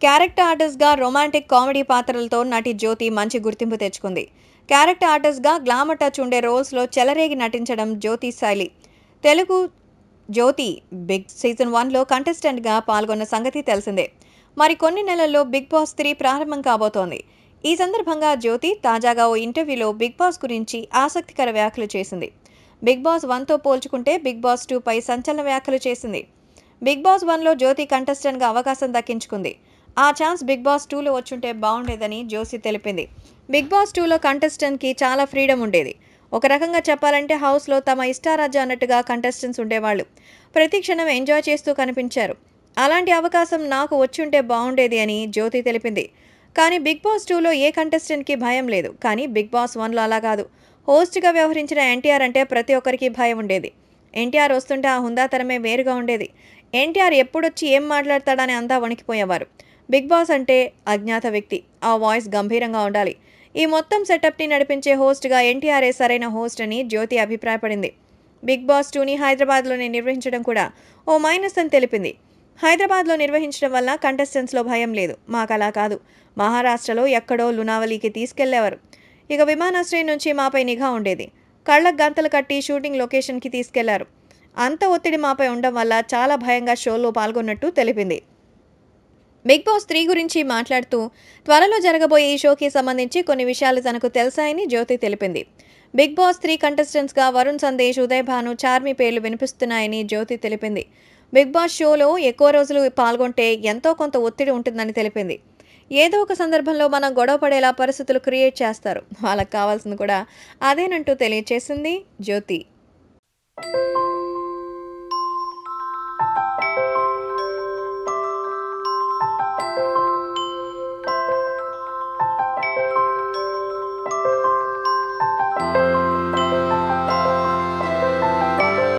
Character ఆర్టిస్ట్గా romantic comedy పాత్రలతో నటి జ్యోతి మంచి గుర్తింపు తెచ్చుకుంది. క్యారెక్టర్ ఆర్టిస్ట్గా గ్లామర్ టచ్ ఉండే రోల్స్లో చెలరేగి నటించడం జ్యోతి శైలి. తెలుగు జ్యోతి బిగ్ సీజన్ 1లో కంటెస్టెంట్గా పాల్గొన్న సంగతి తెలిసిందే. మరి కొన్ని నెలల్లో బిగ్ బాస్ 3 ప్రారంభం కాబోతోంది. ఈ సందర్భంగా జ్యోతి తాజాగా ఓ ఇంటర్వ్యూలో బిగ్ బాస్ గురించి ఆసక్తికర వ్యాఖ్యలు చేసింది. బిగ్ బాస్ 1తో పోల్చుకుంటే బిగ్ బాస్ 2 పై సంచలన వ్యాఖ్యలు చేసింది. బిగ్ బాస్ 1లో జ్యోతి కంటెస్టెంట్గా అవకాశం దక్కించుకుంది. ఆ ఛాన్స్ బిగ్ బాస్ 2లో వచ్చుంటే బాగుండేదని జ్యోతి తెలిపింది. బిగ్ బాస్ 2లో కంటెస్టెంట్కి చాలా ఫ్రీడమ్ ఉండేది. ఒక రకంగా చెప్పాలంటే హౌస్లో తమ ఇష్టారాజ్యం అన్నట్టుగా కంటెస్టెంట్స్ ఉండేవాళ్ళు. ప్రతి క్షణం ఎంజాయ్ చేస్తూ కనిపించారు. అలాంటి అవకాశం నాకు వచ్చుంటే బాగుండేది అని జ్యోతి తెలిపింది. కానీ బిగ్ బాస్ 2లో ఏ కంటెస్టెంట్కి భయం లేదు. కానీ బిగ్ బాస్ 1లో అలా కాదు. హోస్ట్గా వ్యవహరించిన ఎన్టీఆర్ అంటే ప్రతి ఒక్కరికి భయం ఉండేది. ఎన్టీఆర్ వస్తుంటే ఆ హుందాతనమే వేరుగా ఉండేది. ఎన్టీఆర్ ఎప్పుడొచ్చి ఏం మాట్లాడతాడని అంతా వణికిపోయేవారు. బిగ్ బాస్ అంటే అజ్ఞాత వ్యక్తి. ఆ వాయిస్ గంభీరంగా ఉండాలి. ఈ మొత్తం సెటప్ని నడిపించే హోస్ట్గా ఎన్టీఆర్ఏ సరైన హోస్ట్ అని జ్యోతి అభిప్రాయపడింది. బిగ్ బాస్ 2ని హైదరాబాద్లోనే నిర్వహించడం కూడా ఓ మైనస్ అని తెలిపింది. హైదరాబాద్లో నిర్వహించడం వల్ల కంటెస్టెంట్స్లో భయం లేదు. మాకలా కాదు. మహారాష్ట్రలో ఎక్కడో లునావలీకి తీసుకెళ్లేవారు. ఇక విమానాశ్రయం నుంచి మాపై నిఘా ఉండేది. కళ్లకు గంతలు కట్టి షూటింగ్ లొకేషన్కి తీసుకెళ్లారు. అంత ఒత్తిడి మాపై ఉండడం వల్ల చాలా భయంగా షోలో పాల్గొన్నట్టు తెలిపింది. బిగ్ బాస్ 3 గురించి మాట్లాడుతూ త్వరలో జరగబోయే ఈ షోకి సంబంధించి కొన్ని విషయాలు తనకు తెలుసాయని జ్యోతి తెలిపింది. బిగ్ బాస్ 3 కంటెస్టెంట్స్గా వరుణ్ సందేశ్, ఉదయ్ భాను, చార్మి పేర్లు వినిపిస్తున్నాయని జ్యోతి తెలిపింది. బిగ్ బాస్ షోలో ఎక్కువ రోజులు పాల్గొంటే ఎంతో కొంత ఒత్తిడి ఉంటుందని తెలిపింది. ఏదో ఒక సందర్భంలో మనం గొడవ పడేలా పరిస్థితులు క్రియేట్ చేస్తారు. వాళ్ళకి కావాల్సింది కూడా అదేనంటూ తెలియచేసింది జ్యోతి.